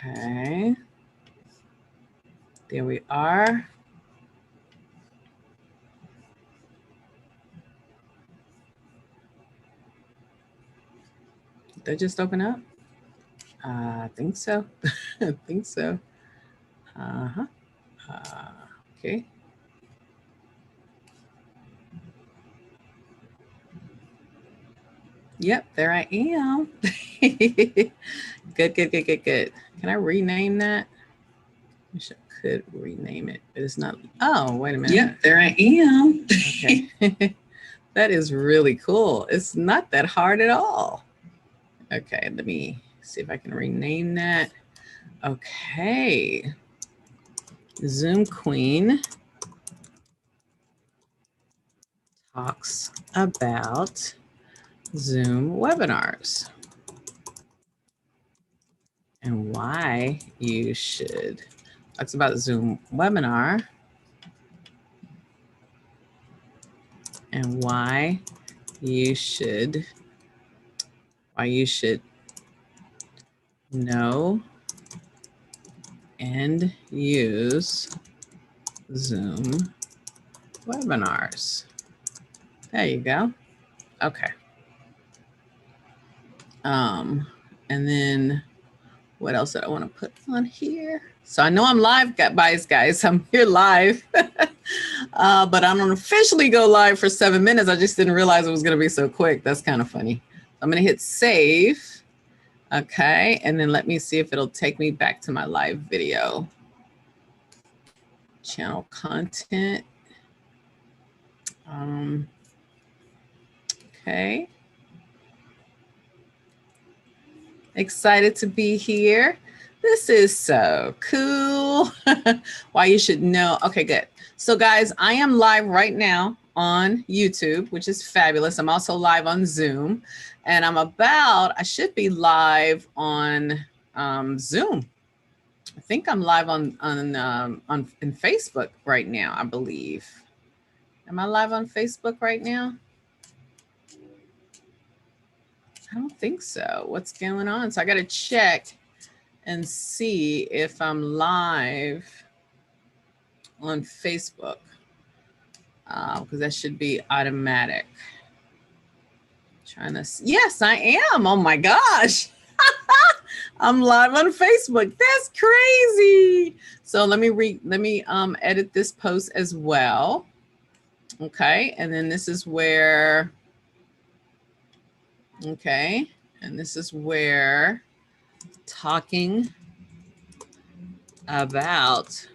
Okay. There we are. Did that just open up? I think so. I think so. Uh-huh. Okay. Yep, there I am. Good, good, good, good, good. Can I rename that? I wish I could rename it, but it's not. Oh, wait a minute. Yep, there I am. Okay. That is really cool. It's not that hard at all. Okay, let me see if I can rename that. Okay. Zoom Queen talks about Zoom webinars and why you should. Talks about Zoom webinar and why you should know and use Zoom webinars. There you go. Okay. And then what else did I want to put on here? So I know I'm live, guys. I'm here live, but I don't officially go live for 7 minutes. I just didn't realize it was going to be so quick. That's kind of funny. I'm going to hit save. Okay. And then let me see if it'll take me back to my live video. Channel content. Okay. Excited to be here. This is so cool. Why you should know. Okay, good. So guys, I am live right now on YouTube, which is fabulous. I'm also live on Zoom, and I should be live on Zoom. I think I'm live on in Facebook right now, I believe. Am I live on Facebook right now? I don't think so. What's going on? So I got to check and see if I'm live on Facebook, because that should be automatic. Yes, I am. Oh my gosh. I'm live on Facebook. That's crazy. So let me edit this post as well. Okay, and then this is where, okay, and this is where talking about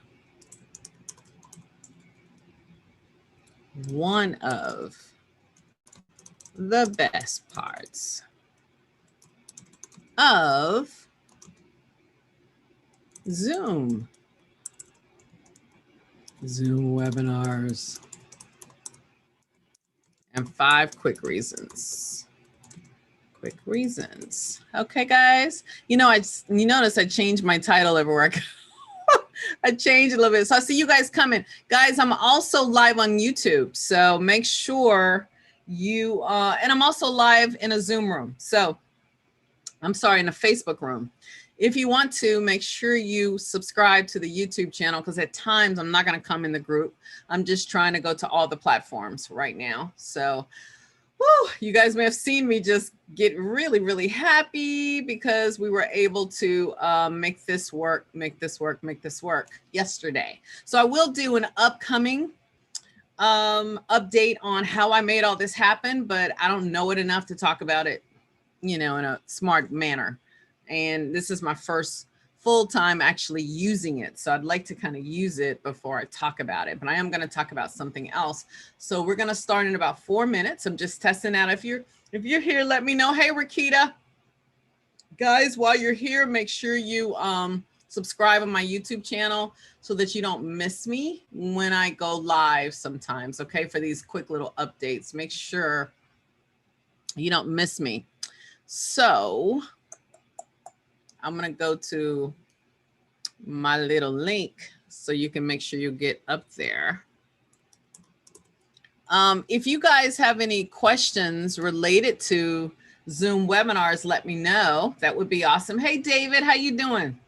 one of the best parts of Zoom webinars, and 5 quick reasons. Okay, guys. You know, you notice I changed my title everywhere. I changed a little bit. So I see you guys coming. Guys, I'm also live on YouTube. So make sure you, and I'm also live in a Zoom room. So I'm sorry, in a Facebook room. If you want to, make sure you subscribe to the YouTube channel, because at times I'm not going to come in the group. I'm just trying to go to all the platforms right now. So you guys may have seen me just get really, really happy because we were able to make this work yesterday. So I will do an upcoming update on how I made all this happen, but I don't know it enough to talk about it, you know, in a smart manner. And this is my first full time actually using it. So I'd like to kind of use it before I talk about it, but I am going to talk about something else. So we're going to start in about 4 minutes. I'm just testing out. If you're here, let me know. Hey, Rakita. Guys, while you're here, make sure you subscribe on my YouTube channel so that you don't miss me when I go live sometimes, okay? For these quick little updates, make sure you don't miss me. So I'm going to go to my little link so you can make sure you get up there. If you guys have any questions related to Zoom webinars, let me know. That would be awesome. Hey, David, how you doing?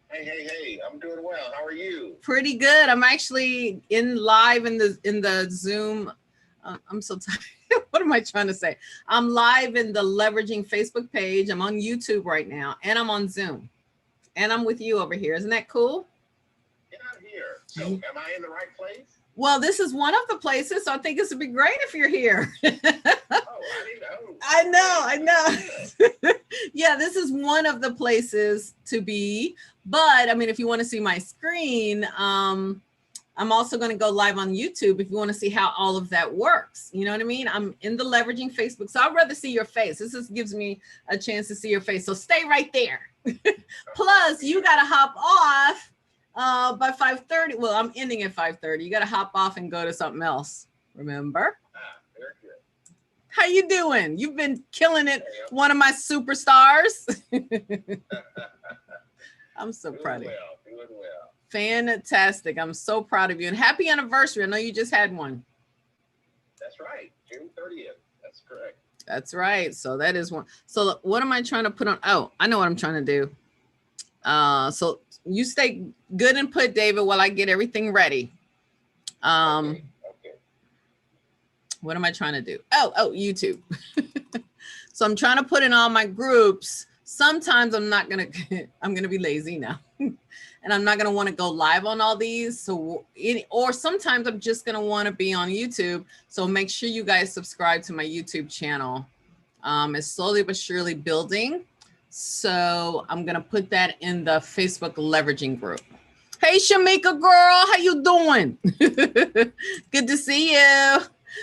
Hey, I'm doing well. How are you? Pretty good. I'm actually live in the Zoom. I'm so tired. What am I trying to say? I'm live in the Leveraging Facebook page. I'm on YouTube right now, and I'm on Zoom, and I'm with you over here. Isn't that cool? Yeah, I'm here. So, am I in the right place? Well, this is one of the places, so I think this would be great if you're here. Oh, I didn't know. I know. Yeah, this is one of the places to be. But I mean, if you want to see my screen, I'm also going to go live on YouTube if you want to see how all of that works. You know what I mean? I'm in the Leveraging Facebook, so I'd rather see your face. This just gives me a chance to see your face. So stay right there. Plus, you got to hop off by 5:30. Well, I'm ending at 5:30. You got to hop off and go to something else. Remember? Very good. How you doing? You've been killing it. One of my superstars. I'm so proud of you. Doing well. Fantastic. I'm so proud of you. And happy anniversary. I know you just had one. That's right. June 30th. That's correct. That's right. So that is one. So what am I trying to put on? Oh, I know what I'm trying to do. So you stay good and put, David, while I get everything ready. Okay. What am I trying to do? Oh, YouTube. So I'm trying to put in all my groups. Sometimes I'm going to be lazy now. And I'm not going to want to go live on all these. So, or sometimes I'm just going to want to be on YouTube. So make sure you guys subscribe to my YouTube channel. It's slowly but surely building. So I'm going to put that in the Facebook Leveraging group. Hey, Shamika girl, how you doing? Good to see you.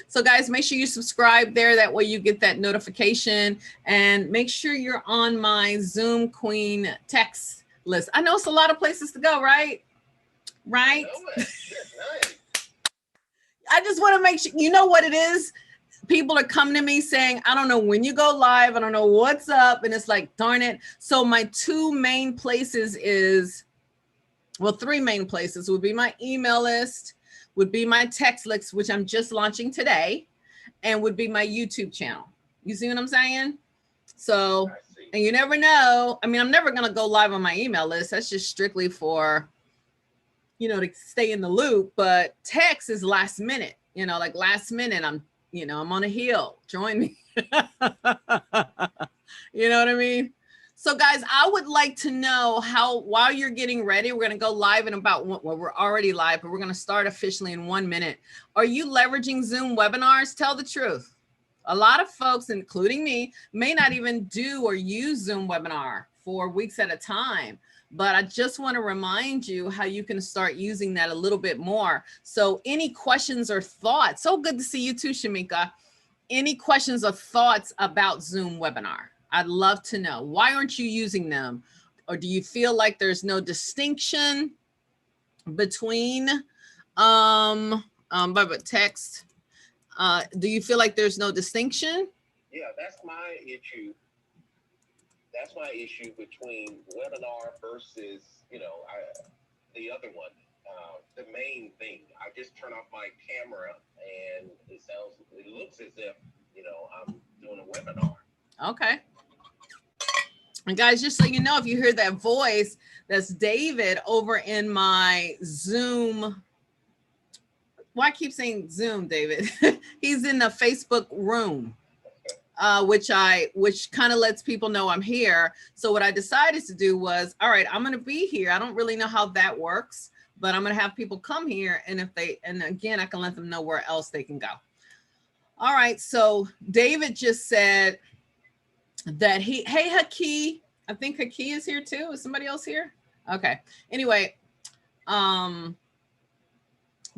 So guys, make sure you subscribe there. That way you get that notification, and make sure you're on my Zoom Queen text list. I know it's a lot of places to go, right? Right? I just want to make sure, you know what it is? People are coming to me saying, I don't know when you go live. I don't know what's up. And it's like, darn it. So my two main places three main places would be my email list, would be my text list, which I'm just launching today, and would be my YouTube channel. You see what I'm saying? So, and you never know. I mean, I'm never going to go live on my email list. That's just strictly for, to stay in the loop. But text is last minute, like last minute, I'm on a hill. Join me. You know what I mean? So guys, I would like to know how, while you're getting ready, we're going to go live in about, we're already live, but we're going to start officially in 1 minute. Are you leveraging Zoom webinars? Tell the truth. A lot of folks, including me, may not even do or use Zoom webinar for weeks at a time. But I just want to remind you how you can start using that a little bit more. So any questions or thoughts? So good to see you too, Shamika. Any questions or thoughts about Zoom webinar? I'd love to know. Why aren't you using them? Or do you feel like there's no distinction between text? Do you feel like there's no distinction? Yeah, that's my issue. That's my issue between webinar versus, the other one. The main thing, I just turn off my camera and it looks as if, I'm doing a webinar. Okay. And guys, just so you know, if you hear that voice, that's David over in my Zoom. Why I keep saying Zoom, David? He's in the Facebook room, which kind of lets people know I'm here. So what I decided to do was, all right, I'm going to be here. I don't really know how that works, but I'm going to have people come here. And again, I can let them know where else they can go. All right. So David just said that hey, Haki, I think Haki is here too. Is somebody else here? Okay. Anyway,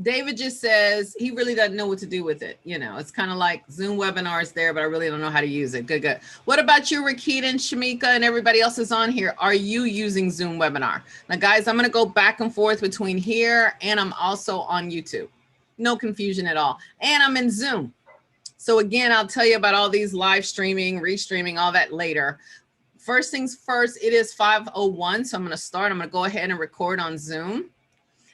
David just says he really doesn't know what to do with it. It's kind of like Zoom webinars there, but I really don't know how to use it. Good. What about you, Rakita and Shamika and everybody else is on here? Are you using Zoom webinar? Now, guys, I'm going to go back and forth between here and I'm also on YouTube. No confusion at all. And I'm in Zoom. So again, I'll tell you about all these live streaming, restreaming, all that later. First things first, it is 5:01. So I'm going to start. I'm going to go ahead and record on Zoom.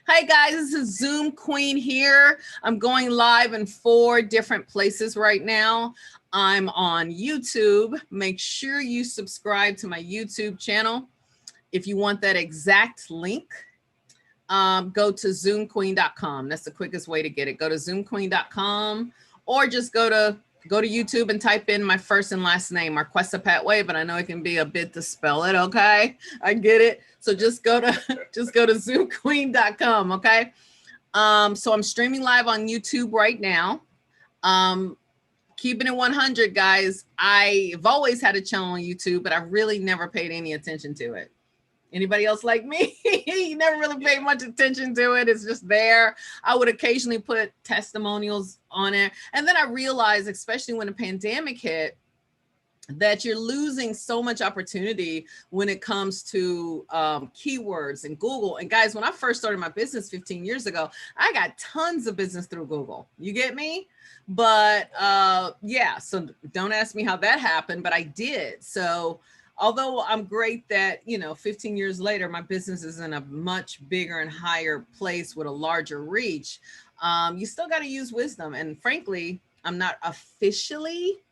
Hi guys, this is Zoom Queen here. I'm going live in 4 different places right now. I'm on YouTube. Make sure you subscribe to my YouTube channel. if you want that exact link, go to zoomqueen.com. That's the quickest way to get it. Go to zoomqueen.com, or just go to YouTube and type in my first and last name, Marquessa Patway, but I know it can be a bit to spell it. Okay. I get it. So just go to zoomqueen.com. Okay. So I'm streaming live on YouTube right now. Keeping it 100, guys. I've always had a channel on YouTube, but I really never paid any attention to it. Anybody else like me? You never really paid much attention to it. It's just there. I would occasionally put testimonials on it. And then I realized, especially when the pandemic hit, that you're losing so much opportunity when it comes to keywords and Google. And guys, when I first started my business 15 years ago, I got tons of business through Google. You get me? But yeah, so don't ask me how that happened, but I did. So although I'm great that, 15 years later, my business is in a much bigger and higher place with a larger reach, you still got to use wisdom. And frankly, I'm not officially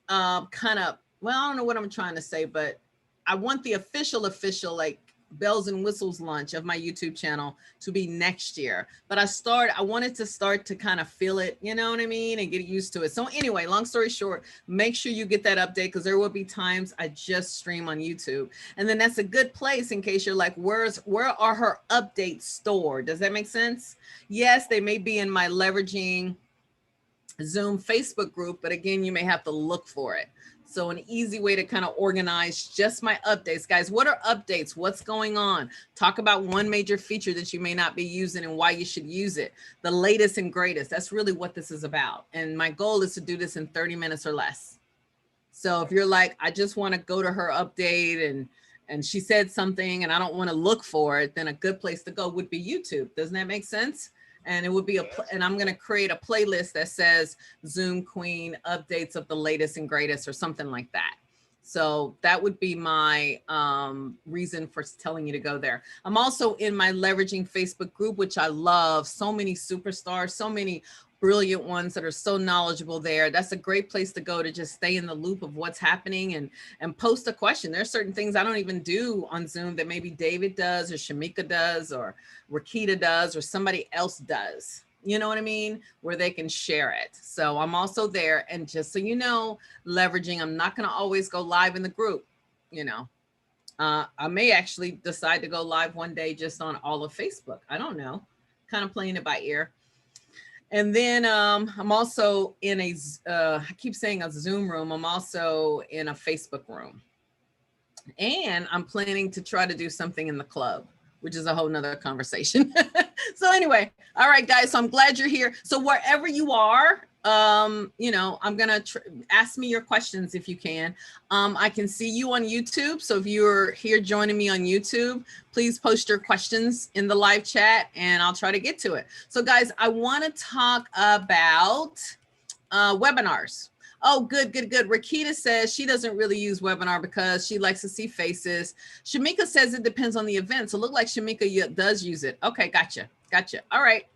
I don't know what I'm trying to say, but I want the official, like bells and whistles launch of my YouTube channel to be next year. But I wanted to start to kind of feel it, you know what I mean? And get used to it. So anyway, long story short, make sure you get that update, because there will be times I just stream on YouTube. And then that's a good place in case you're like, where are her updates stored? Does that make sense? Yes, they may be in my Leveraging Zoom Facebook group, but again, you may have to look for it. So an easy way to kind of organize just my updates. Guys, what are updates? What's going on? Talk about one major feature that you may not be using and why you should use it. The latest and greatest. That's really what this is about. And my goal is to do this in 30 minutes or less. So if you're like, I just want to go to her update and she said something and I don't want to look for it, then a good place to go would be YouTube. Doesn't that make sense? And it would be and I'm going to create a playlist that says Zoom Queen updates of the latest and greatest or something like that. So that would be my reason for telling you to go there. I'm also in my Leveraging Facebook group, which I love. So many superstars, so many brilliant ones that are so knowledgeable there. That's a great place to go to just stay in the loop of what's happening and post a question. There's certain things I don't even do on Zoom that maybe David does or Shamika does or Rakita does or somebody else does. You know what I mean? Where they can share it. So I'm also there. And just so you know, Leveraging, I'm not going to always go live in the group. I may actually decide to go live one day just on all of Facebook. I don't know, kind of playing it by ear. And then I'm also in I keep saying a Zoom room. I'm also in a Facebook room. And I'm planning to try to do something in the club, which is a whole nother conversation. So anyway, all right, guys. So I'm glad you're here. So wherever you are, I'm going to ask me your questions if you can. I can see you on YouTube. So if you're here joining me on YouTube, please post your questions in the live chat and I'll try to get to it. So guys, I want to talk about webinars. Oh, good. Rakita says she doesn't really use webinar because she likes to see faces. Shamika says it depends on the event. So look like Shamika does use it. Okay, gotcha. All right.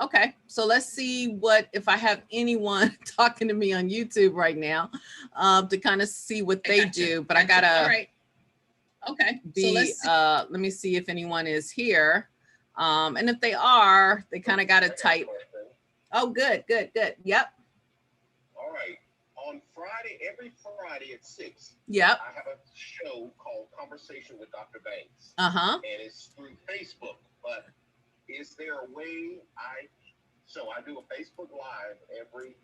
Okay, so let's see if I have anyone talking to me on YouTube right now to kind of see what they do. But I gotta. All right. Okay. Let me see if anyone is here, and if they are, they kind of got to type. Oh, good. Yep. All right. On Friday, every Friday at 6. Yep. I have a show called Conversation with Dr. Banks. Uh-huh. And it's through Facebook, but is there a way I do a Facebook Live every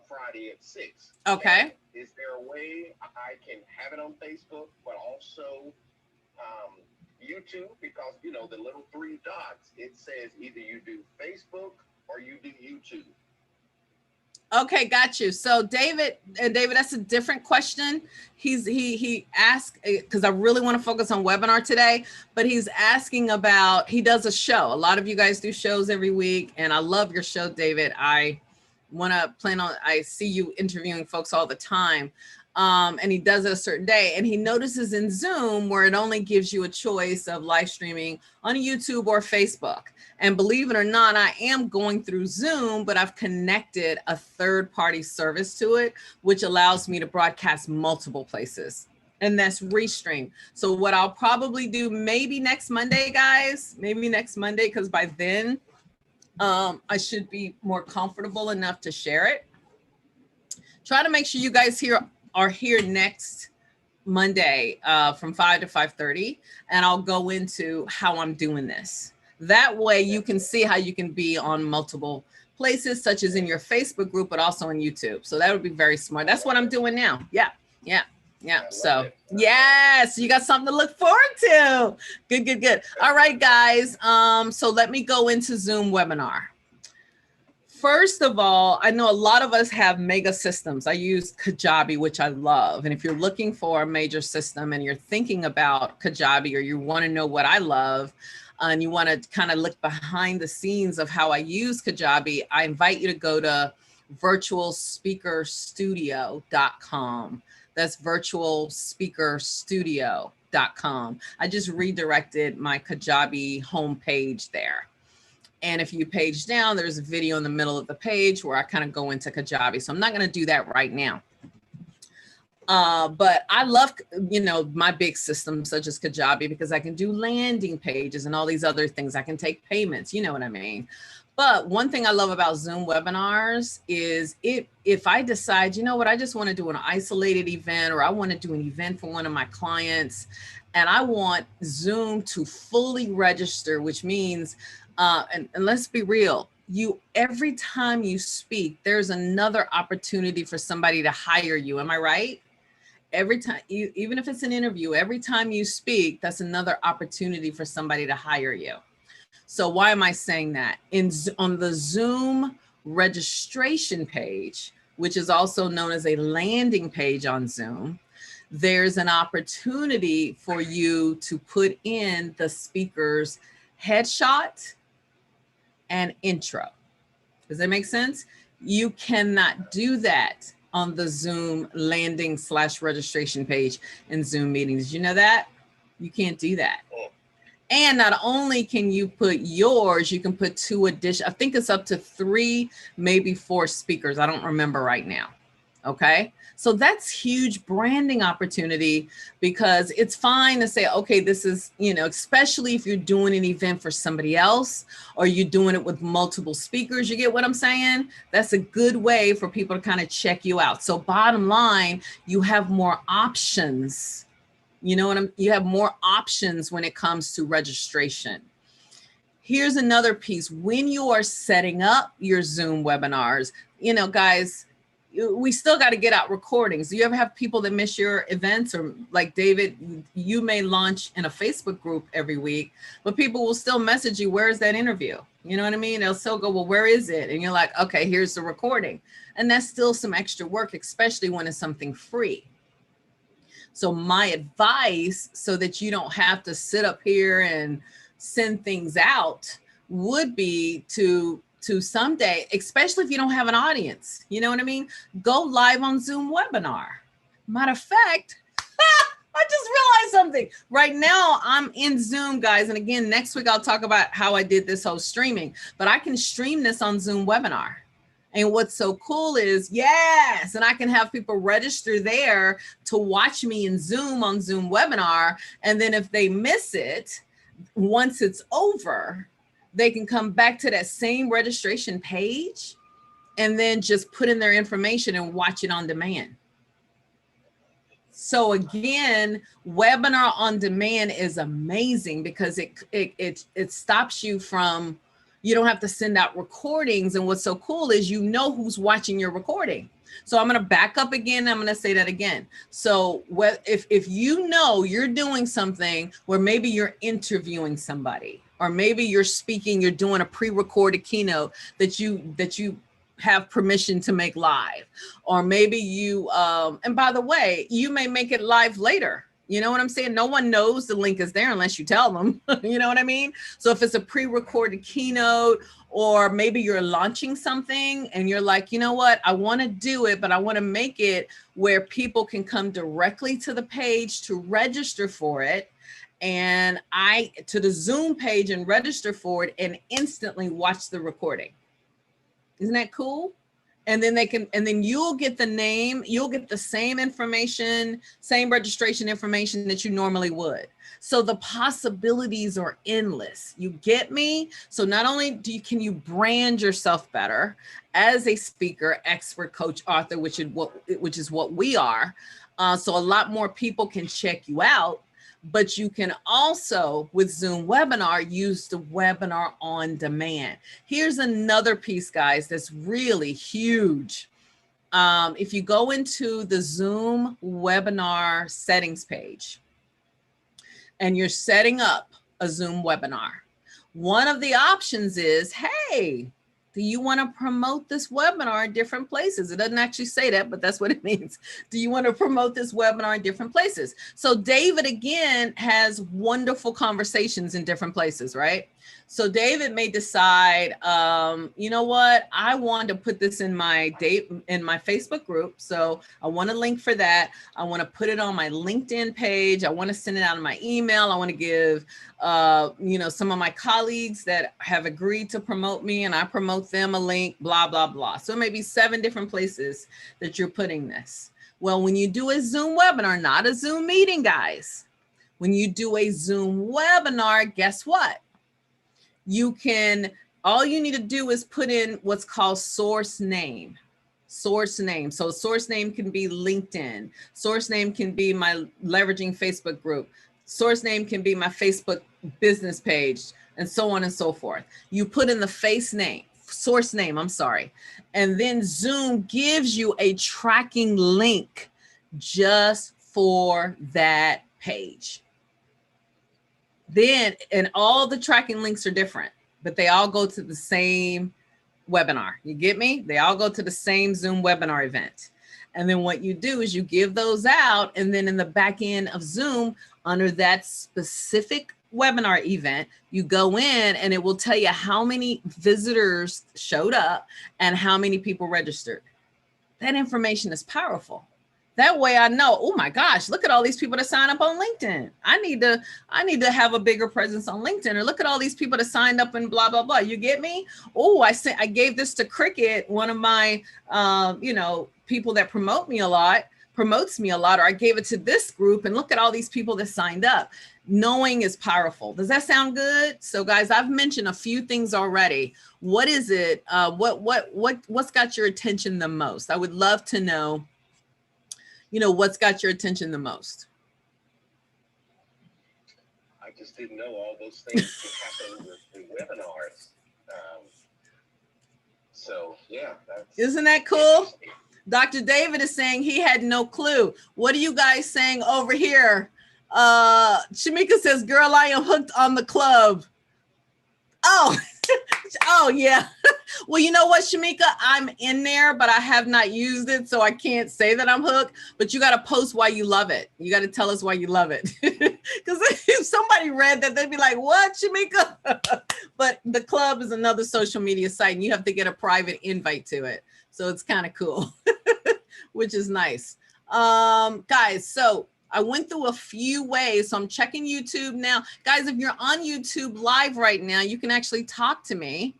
Friday at 6. Okay. And is there a way I can have it on Facebook, but also YouTube? Because, the little 3 dots, it says either you do Facebook or you do YouTube. Okay, got you. So David, that's a different question. He asked, because I really want to focus on webinar today, but he's asking about, he does a show. A lot of you guys do shows every week, and I love your show, David. I see you interviewing folks all the time. And he does it a certain day, and he notices in Zoom where it only gives you a choice of live streaming on YouTube or Facebook. And believe it or not, I am going through Zoom, but I've connected a third-party service to it, which allows me to broadcast multiple places. and that's Restream. So what I'll probably do maybe next Monday, guys, because by then I should be more comfortable enough to share it. Try to make sure you guys are here next Monday from 5 to 5:30, and I'll go into how I'm doing this. That way you can see how you can be on multiple places, such as in your Facebook group, but also on YouTube. So that would be very smart. That's what I'm doing now. Yeah. So yes, you got something to look forward to. Good. All right, guys. So let me go into Zoom webinar. First of all, I know a lot of us have mega systems. I use Kajabi, which I love. And if you're looking for a major system and you're thinking about Kajabi, or you want to know what I love, and you want to kind of look behind the scenes of how I use Kajabi, I invite you to go to virtualspeakerstudio.com. That's virtualspeakerstudio.com. I just redirected my Kajabi homepage there. And if you page down, there's a video in the middle of the page where I kind of go into Kajabi. So I'm not going to do that right now. But I love, my big systems such as Kajabi, because I can do landing pages and all these other things. I can take payments, you know what I mean? But one thing I love about Zoom webinars is if I decide, you know what, I just want to do an isolated event, or I want to do an event for one of my clients, and I want Zoom to fully register, which means, and let's be real, every time you speak, there's another opportunity for somebody to hire you. Am I right? Every time, even if it's an interview, every time you speak, that's another opportunity for somebody to hire you. So why am I saying that? On the Zoom registration page, which is also known as a landing page on Zoom, there's an opportunity for you to put in the speaker's headshot and intro. Does that make sense? You cannot do that on the Zoom landing/registration page in Zoom meetings. Did you know that? You can't do that. And not only can you put yours, you can put 2 additional, I think it's up to 3, maybe 4 speakers. I don't remember right now. Okay. So that's huge branding opportunity, because it's fine to say, okay, this is, especially if you're doing an event for somebody else, or you're doing it with multiple speakers. You get what I'm saying? That's a good way for people to kind of check you out. So bottom line, you have more options. You have more options when it comes to registration. Here's another piece. When you are setting up your Zoom webinars, guys, we still got to get out recordings. Do you ever have people that miss your events? Or like David, you may launch in a Facebook group every week, but people will still message you, where's that interview? You know what I mean? They'll still go, well, where is it? And you're like, okay, here's the recording. And that's still some extra work, especially when it's something free. So my advice, so that you don't have to sit up here and send things out, would be to someday, especially if you don't have an audience, you know what I mean? Go live on Zoom webinar. Matter of fact, I just realized something. Right now I'm in Zoom, guys. And again, next week I'll talk about how I did this whole streaming, but I can stream this on Zoom webinar. And what's so cool is, yes, and I can have people register there to watch me in Zoom on Zoom webinar. And then if they miss it, once it's over, they can come back to that same registration page and then just put in their information and watch it on demand. So again, webinar on demand is amazing, because it stops you from, you don't have to send out recordings. And what's so cool is who's watching your recording. So I'm going to back up again. I'm going to say that again. So if you're doing something where maybe you're interviewing somebody, or maybe you're speaking, you're doing a pre-recorded keynote that you have permission to make live, or maybe you, and by the way, you may make it live later. You know what I'm saying? No one knows the link is there unless you tell them. You know what I mean? So if it's a pre-recorded keynote, or maybe you're launching something and you're like, you know what, I want to do it, but I want to make it where people can come directly to the page to register for it, and to the Zoom page and register for it, and instantly watch the recording. Isn't that cool? And then you'll get the name, you'll get the same information, same registration information that you normally would. So the possibilities are endless. You get me? So not only can you brand yourself better as a speaker, expert, coach, author, which is what we are. So a lot more people can check you out, but you can also, with Zoom Webinar, use the webinar on demand. Here's another piece, guys, that's really huge. If you go into the Zoom Webinar settings page and you're setting up a Zoom webinar, one of the options is, hey, do you want to promote this webinar in different places? It doesn't actually say that, but that's what it means. Do you want to promote this webinar in different places? So David, again, has wonderful conversations in different places, right? So David may decide, you know what? I want to put this in my Facebook group. So I want a link for that. I want to put it on my LinkedIn page. I want to send it out in my email. I want to give, you know, some of my colleagues that have agreed to promote me, and I promote them a link, blah, blah, blah. So maybe 7 different places that you're putting this. Well, when you do a Zoom webinar, not a Zoom meeting, guys, when you do a Zoom webinar, guess what? You can, all you need to do is put in what's called source name. Source name. So source name can be LinkedIn. Source name can be my leveraging Facebook group. Source name can be my Facebook business page, and so on and so forth. You put in the source name, I'm sorry. And then Zoom gives you a tracking link just for that page. Then, and all the tracking links are different, but they all go to the same webinar. You get me? They all go to the same Zoom webinar event. And then what you do is you give those out, and then in the back end of Zoom, under that specific webinar event, you go in and it will tell you how many visitors showed up and how many people registered. That information is powerful. That way I know, oh my gosh, look at all these people that sign up on LinkedIn. I need to have a bigger presence on LinkedIn. Or look at all these people that signed up and blah, blah, blah. You get me? Oh, I gave this to Cricket, one of my, you know, people that promotes me a lot, or I gave it to this group, and look at all these people that signed up. Knowing is powerful. Does that sound good? So guys, I've mentioned a few things already. What is it? What's got your attention the most? I would love to know, you know, what's got your attention the most? I just didn't know all those things could happen with webinars. So yeah. Isn't that cool? Dr. David is saying he had no clue. What are you guys saying over here? Shamika says, girl, I am hooked on the club. Oh, oh yeah. Well, you know what, Shamika, I'm in there, but I have not used it, so I can't say that I'm hooked, but you got to post why you love it. You got to tell us why you love it. Because if somebody read that, they'd be like, what, Shamika? But the club is another social media site, and you have to get a private invite to it. So it's kind of cool, which is nice. Guys, so I went through a few ways. So I'm checking YouTube now. Guys, if you're on YouTube live right now, you can actually talk to me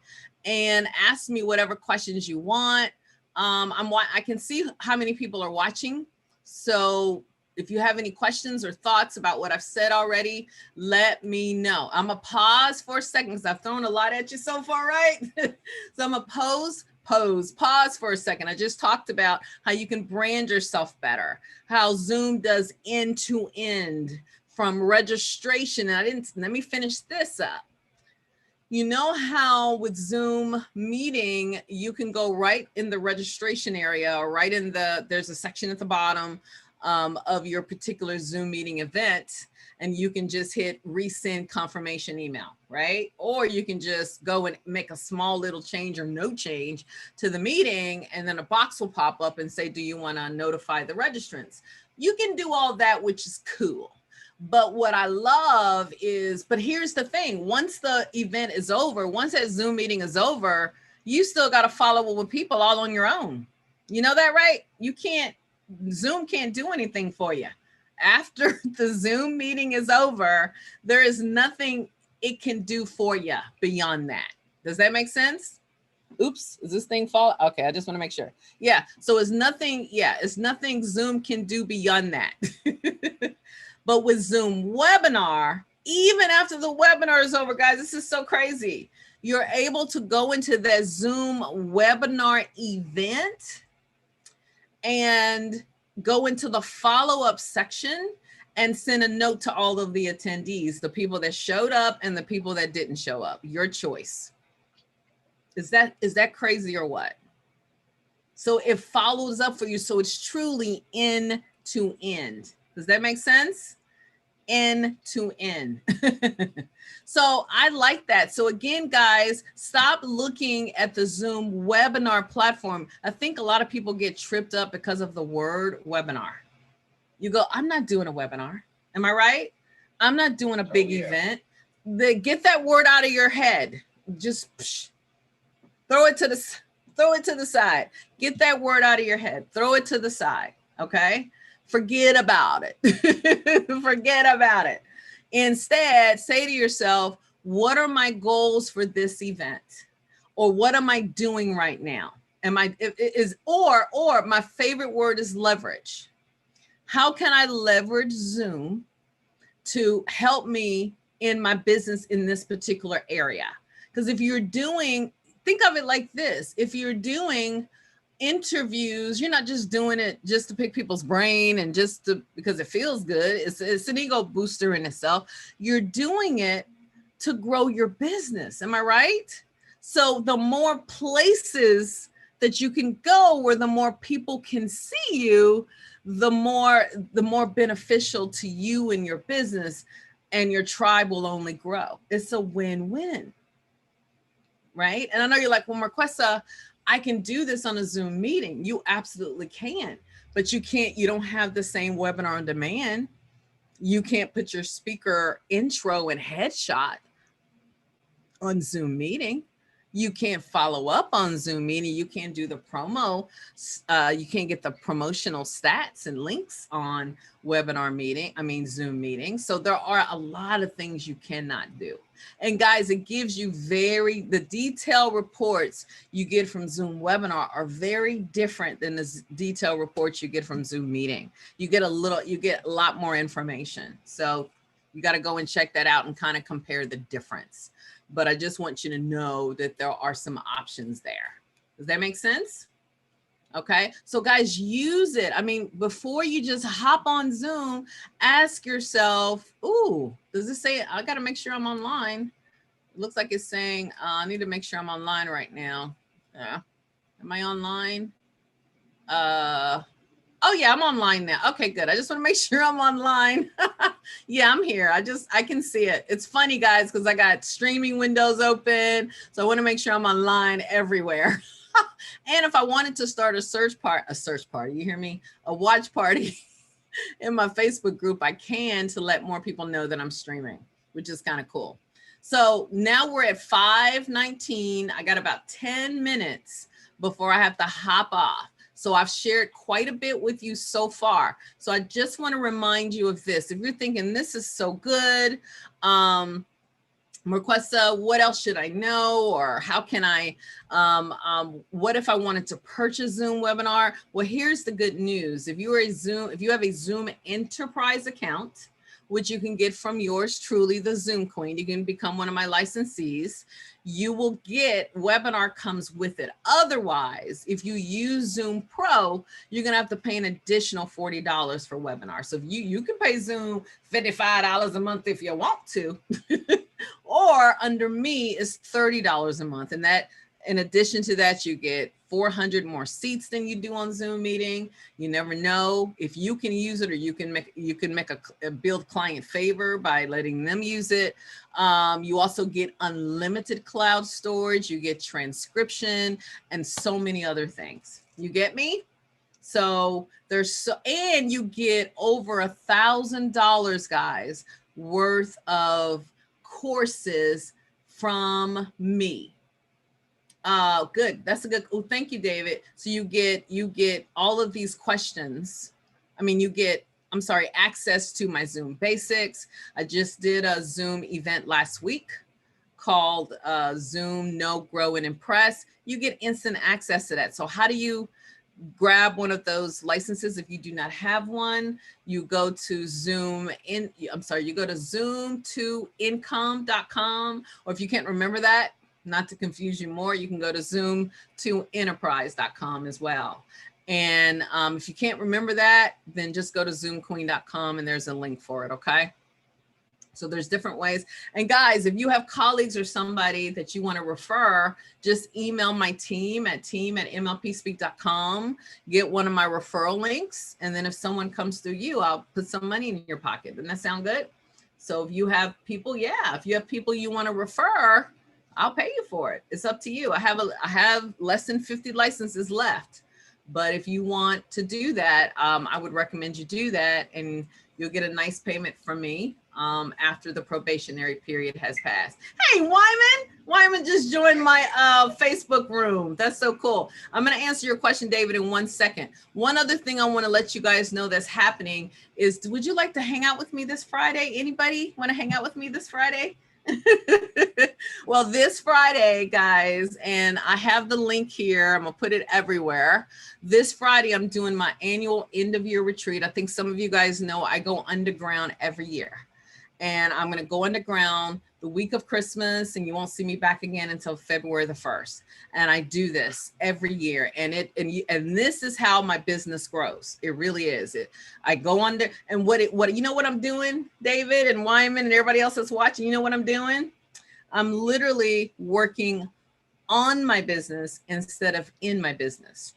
and ask me whatever questions you want. I can see how many people are watching. So if you have any questions or thoughts about what I've said already, let me know. I'm gonna pause for a second because I've thrown a lot at you so far, right? So I'm gonna pause for a second. I just talked about how you can brand yourself better, how Zoom does end to end from registration. And let me finish this up. You know how with Zoom meeting, you can go right in the registration area, or right in there's a section at the bottom of your particular Zoom meeting event, and you can just hit resend confirmation email, right? Or you can just go and make a small little change or no change to the meeting, and then a box will pop up and say, do you want to notify the registrants? You can do all that, which is cool. But what I love is, but here's the thing, once the event is over, once that Zoom meeting is over, you still got to follow up with people all on your own. You know that, right? You can't, Zoom can't do anything for you. After the Zoom meeting is over, there is nothing it can do for you beyond that. Does that make sense? Oops, is this thing fall? Okay, I just want to make sure. Yeah, so it's nothing, it's nothing Zoom can do beyond that. But with Zoom Webinar, even after the webinar is over, guys, this is so crazy. You're able to go into that Zoom webinar event and go into the follow-up section and send a note to all of the attendees, the people that showed up and the people that didn't show up. Your choice. Is that crazy or what? So it follows up for you. So it's truly end to end. Does that make sense? End to end. So I like that. So again, guys, stop looking at the Zoom webinar platform. I think a lot of people get tripped up because of the word webinar. You go, I'm not doing a webinar. Am I right? I'm not doing a big event. Get that word out of your head. Just throw it to the side. Get that word out of your head. Throw it to the side. Okay. Forget about it. Forget about it. Instead, say to yourself, what are my goals for this event? Or what am I doing right now? Or my favorite word is leverage. How can I leverage Zoom to help me in my business in this particular area? Because if you're doing, think of it like this. If you're doing interviews, you're not just doing it just to pick people's brain and just to, because it feels good. It's an ego booster in itself. You're doing it to grow your business. Am I right? So the more places that you can go where the more people can see you, the more beneficial to you and your business, and your tribe will only grow. It's a win-win, right? And I know you're like, well, Marquesa, I can do this on a Zoom meeting. You absolutely can, but you don't have the same webinar on demand. You can't put your speaker intro and headshot on Zoom meeting. You can't follow up on Zoom meeting. You can't do the promo. You can't get the promotional stats and links on Zoom meeting. So there are a lot of things you cannot do. And guys, it gives you the detailed reports you get from Zoom webinar are very different than the detailed reports you get from Zoom meeting. You get a lot more information. So you got to go and check that out and kind of compare the difference. But I just want you to know that there are some options there. Does that make sense? Okay, so guys, use it. I mean, before you just hop on Zoom, ask yourself, ooh, does this say, I got to make sure I'm online. It looks like it's saying, I need to make sure I'm online right now. Am I online? Oh yeah, I'm online now. Okay, good. I just want to make sure I'm online. Yeah, I'm here. I can see it. It's funny, guys, because I got streaming windows open. So I want to make sure I'm online everywhere. And if I wanted to start a search party, you hear me? A watch party in my Facebook group, I can, to let more people know that I'm streaming, which is kind of cool. So now we're at 5:19. I got about 10 minutes before I have to hop off. So I've shared quite a bit with you so far. So I just want to remind you of this. If you're thinking this is so good, Marquesa, what else should I know? Or how can I, what if I wanted to purchase Zoom webinar? Well, here's the good news. If you have a Zoom enterprise account, which you can get from yours truly, the Zoom Queen, you can become one of my licensees. You will get, webinar comes with it. Otherwise, if you use Zoom Pro, you're gonna have to pay an additional $40 for webinar. So if you can pay Zoom $55 a month if you want to, or under me is $30 a month. And that, in addition to that, you get 400 more seats than you do on Zoom meeting. You never know if you can use it, or you can make a build client favor by letting them use it. You also get unlimited cloud storage, you get transcription, and so many other things. You get me? So and you get over $1,000, guys, worth of courses from me. Good. That's a good. Oh, thank you, David. So you get all of these questions. I mean, you get, I'm sorry, access to my Zoom basics. I just did a Zoom event last week called Zoom Know, Grow, and Impress. You get instant access to that. So how do you grab one of those licenses? If you do not have one, you go to you go to zoom2income.com, or if you can't remember that, not to confuse you more, you can go to zoom2enterprise.com as well. And if you can't remember that, then just go to zoomqueen.com and there's a link for it, okay? So there's different ways. And guys, if you have colleagues or somebody that you want to refer, just email my team at mlpspeak.com, get one of my referral links. And then if someone comes through you, I'll put some money in your pocket. Doesn't that sound good? So if you have people, if you have people you want to refer, I'll pay you for it. It's up to you. I have less than 50 licenses left. But if you want to do that, I would recommend you do that, and you'll get a nice payment from me after the probationary period has passed. Hey, Wyman just joined my Facebook room. That's so cool. I'm going to answer your question, David, in 1 second. One other thing I want to let you guys know that's happening is, would you like to hang out with me this Friday? Anybody want to hang out with me this Friday? Well, this Friday, guys, and I have the link here. I'm gonna put it everywhere. This Friday, I'm doing my annual end of year retreat. I think some of you guys know I go underground every year, and I'm gonna go underground the week of Christmas, and you won't see me back again until February the 1st. And I do this every year, and this is how my business grows. It really is. I go under, and what you know what I'm doing, David and Wyman and everybody else that's watching, you know what I'm doing? I'm literally working on my business instead of in my business.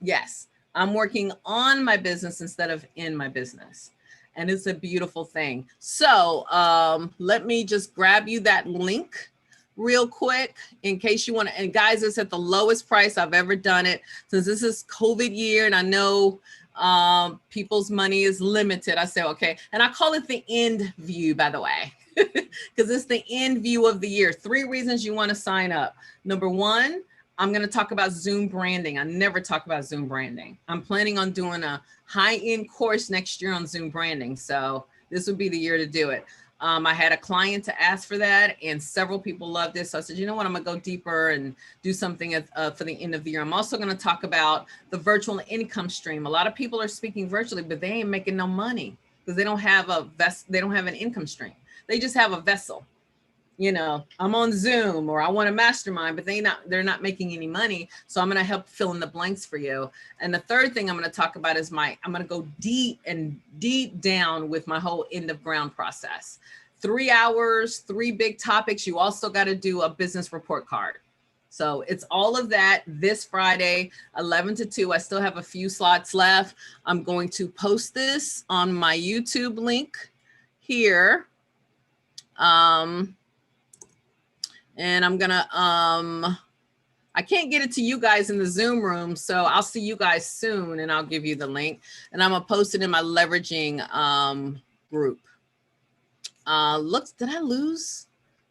Yes, I'm working on my business instead of in my business. And it's a beautiful thing. So let me just grab you that link real quick in case you want to. And guys, it's at the lowest price I've ever done it. Since this is COVID year, and I know people's money is limited, I say, okay. And I call it the end view, by the way, because it's the end view of the year. 3 reasons you want to sign up. Number 1, I'm going to talk about Zoom branding. I never talk about Zoom branding. I'm planning on doing a high-end course next year on Zoom branding. So this would be the year to do it. I had a client to ask for that, and several people loved this. So I said, you know what, I'm going to go deeper and do something for the end of the year. I'm also going to talk about the virtual income stream. A lot of people are speaking virtually, but they ain't making no money because they don't have an income stream. They just have a vessel. You know, I'm on Zoom, or I want a mastermind, but they're not making any money. So I'm going to help fill in the blanks for you. And the third thing I'm going to talk about is I'm going to go deep down with my whole end of ground process. 3 hours, 3 big topics. You also got to do a business report card. So it's all of that this Friday, 11 to 2. I still have a few slots left. I'm going to post this on my YouTube link here. And I'm gonna, I can't get it to you guys in the Zoom room, so I'll see you guys soon and I'll give you the link. And I'm gonna post it in my leveraging group. Did I lose?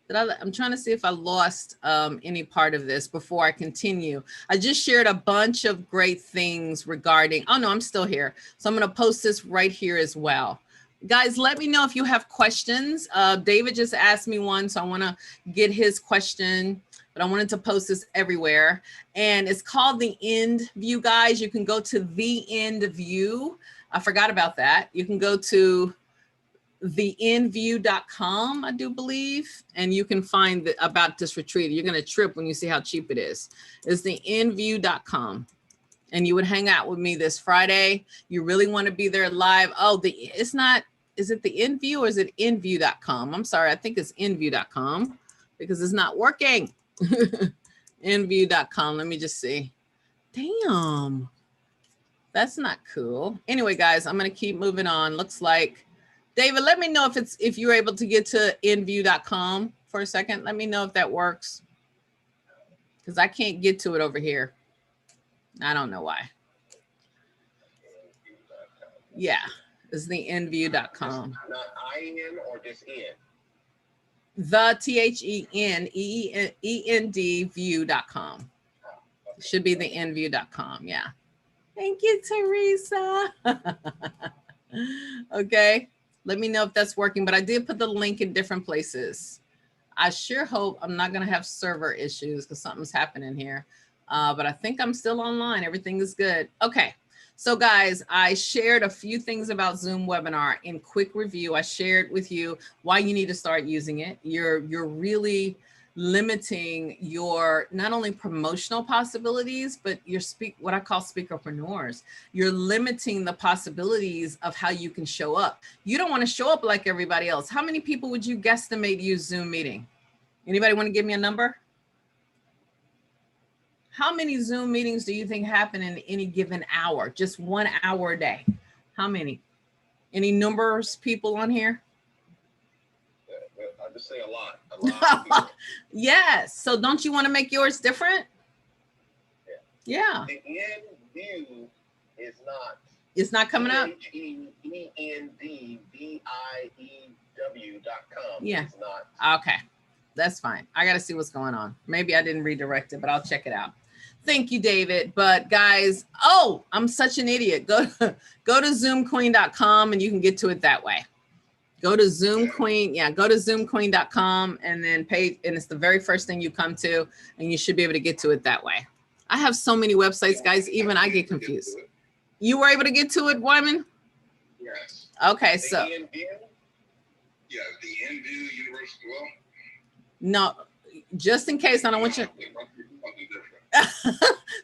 I'm trying to see if I lost any part of this before I continue. I just shared a bunch of great things regarding, oh no, I'm still here. So I'm gonna post this right here as well. Guys, let me know if you have questions. David just asked me one, so I want to get his question, but I wanted to post this everywhere. And it's called the End View, guys. You can go to the End View. I forgot about that. You can go to theendview.com, I do believe, and you can find about this retreat. You're going to trip when you see how cheap it is. It's theendview.com. And you would hang out with me this Friday. You really want to be there live. Oh, is it the InView or is it InView.com? I'm sorry, I think it's InView.com because it's not working. InView.com, let me just see. Damn, that's not cool. Anyway, guys, I'm gonna keep moving on. Looks like, David, let me know if you're able to get to InView.com for a second. Let me know if that works because I can't get to it over here. I don't know why. Yeah. Is the InView.com. Not I-N or just in? The THENEEND view.com. Should be the InView.com. Yeah. Thank you, Teresa. Okay. Let me know if that's working, but I did put the link in different places. I sure hope I'm not going to have server issues because something's happening here. But I think I'm still online. Everything is good. Okay. So guys, I shared a few things about Zoom webinar in quick review. I shared with you why you need to start using it. You're really limiting your not only promotional possibilities, but your what I call speakerpreneurs. You're limiting the possibilities of how you can show up. You don't want to show up like everybody else. How many people would you guesstimate use Zoom meeting? Anybody want to give me a number? How many Zoom meetings do you think happen in any given hour? Just 1 hour a day. How many? Any numbers, people on here? I just say a lot of people. Yes. So don't you want to make yours different? Yeah. The end view is not. It's not coming up. HENDVIEW.com. Yeah. It's not. Okay. That's fine. I got to see what's going on. Maybe I didn't redirect it, but I'll check it out. Thank you, David. But guys, oh, I'm such an idiot. Go to zoomqueen.com and you can get to it that way. Go to Zoom Queen. Yeah, go to zoomqueen.com and then pay. And it's the very first thing you come to, and you should be able to get to it that way. I have so many websites, guys. Even I get confused. You were able to get to it, Wyman? Yes. Okay, so. Yeah, the NView University. Well, no, just in case, I don't want you.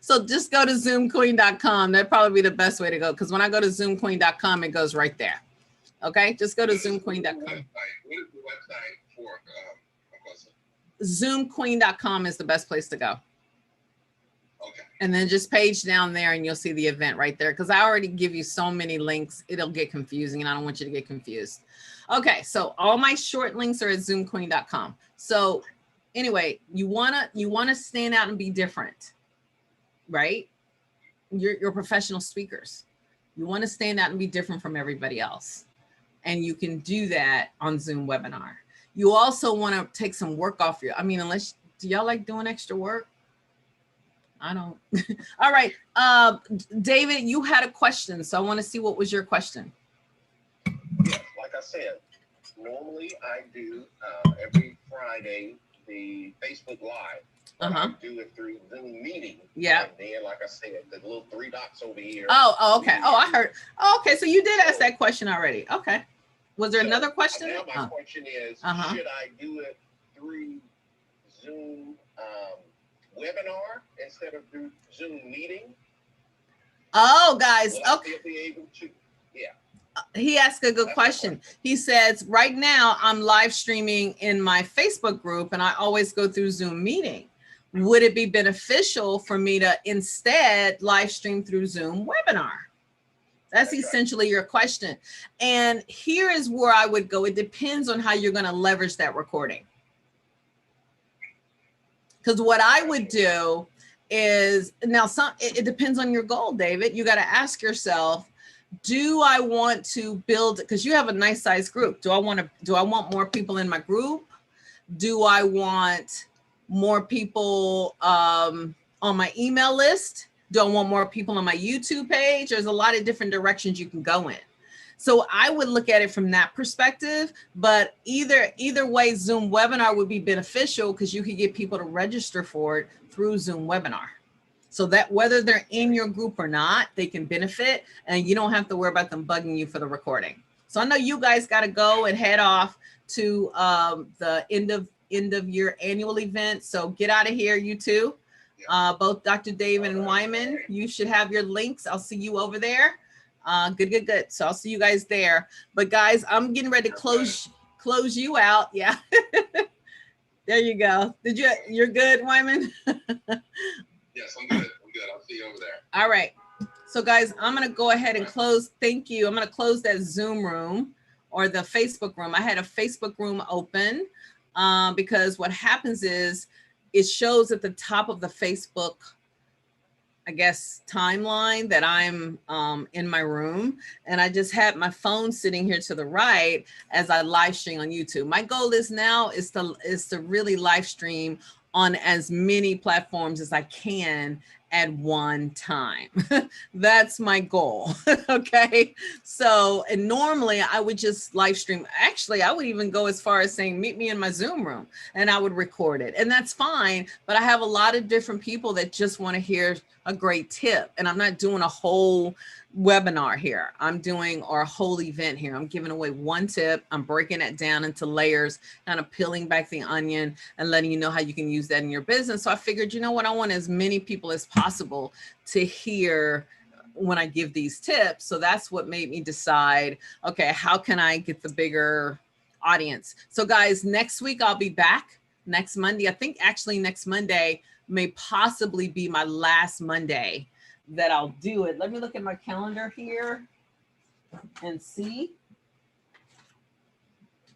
So just go to zoomqueen.com. That'd probably be the best way to go, because when I go to zoomqueen.com, it goes right there. Okay, just go to zoomqueen.com. What is the website for? Zoomqueen.com is the best place to go. Okay. And then just page down there and you'll see the event right there, because I already give you so many links, it'll get confusing and I don't want you to get confused. Okay, so all my short links are at zoomqueen.com. So anyway, you wanna stand out and be different, right? You're professional speakers. You wanna stand out and be different from everybody else. And you can do that on Zoom webinar. You also wanna take some work off your, I mean, unless, do y'all like doing extra work? I don't. All right. David, you had a question. So I want to see, what was your question? Yes, like I said, normally I do every Friday the Facebook Live. I do it through Zoom meeting. Yeah. And then, like I said, the little 3 dots over here. Oh, okay. Oh, I heard. Oh, okay. So you did ask that question already. Okay. Was there another question? Now my question is, should I do it through Zoom webinar instead of through Zoom meeting? Oh, guys. Will I okay. still be able to? Yeah. He asked a good question. He says, right now I'm live streaming in my Facebook group and I always go through Zoom meeting. Would it be beneficial for me to instead live stream through Zoom webinar? That's essentially your question. And here is where I would go. It depends on how you're going to leverage that recording. Because what I would do is, now it depends on your goal, David. You got to ask yourself, do I want to build, because you have a nice size group. Do I want more people in my group? Do I want more people on my email list? Do I want more people on my YouTube page? There's a lot of different directions you can go in. So I would look at it from that perspective, but either way, Zoom webinar would be beneficial because you could get people to register for it through Zoom webinar. So that whether they're in your group or not, they can benefit and you don't have to worry about them bugging you for the recording. So I know you guys got to go and head off to the end of your annual event. So get out of here, you two. Both Dr. David and Wyman, you should have your links. I'll see you over there. Good. So I'll see you guys there. But guys, I'm getting ready to close you out. Yeah. There you go. You're good, Wyman? Yes, I'm good. I'll see you over there. All right. So guys, I'm going to go ahead and close. Thank you. I'm going to close that Zoom room or the Facebook room. I had a Facebook room open because what happens is it shows at the top of the Facebook, I guess, timeline that I'm in my room. And I just had my phone sitting here to the right as I live stream on YouTube. My goal is to really live stream on as many platforms as I can at one time. That's my goal. Okay. So, and normally I would just live stream. Actually, I would even go as far as saying, meet me in my Zoom room and I would record it. And that's fine. But I have a lot of different people that just want to hear a great tip. And I'm not doing a whole webinar here. I'm doing or a whole event here. I'm giving away one tip. I'm breaking it down into layers, kind of peeling back the onion and letting you know how you can use that in your business. So I figured, you know what, I want as many people as possible to hear when I give these tips. So that's what made me decide, okay, how can I get the bigger audience? So guys, next week I'll be back next Monday. I think actually next Monday may possibly be my last Monday that I'll do it. Let me look at my calendar here and see.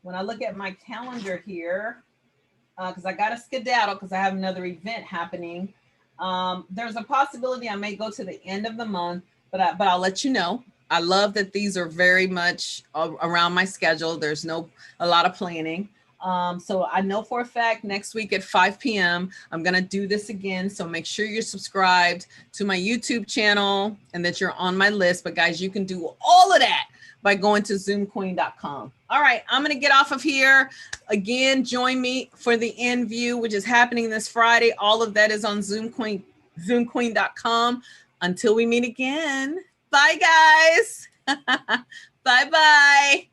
When I look at my calendar here, because I got to skedaddle because I have another event happening. There's a possibility I may go to the end of the month, but I'll let you know. I love that these are very much around my schedule. There's a lot of planning. So I know for a fact next week at 5 p.m. I'm going to do this again. So make sure you're subscribed to my YouTube channel and that you're on my list. But guys, you can do all of that by going to zoomqueen.com. All right, I'm going to get off of here. Again, join me for the end view, which is happening this Friday. All of that is on zoomqueen.com. Until we meet again. Bye, guys. Bye-bye.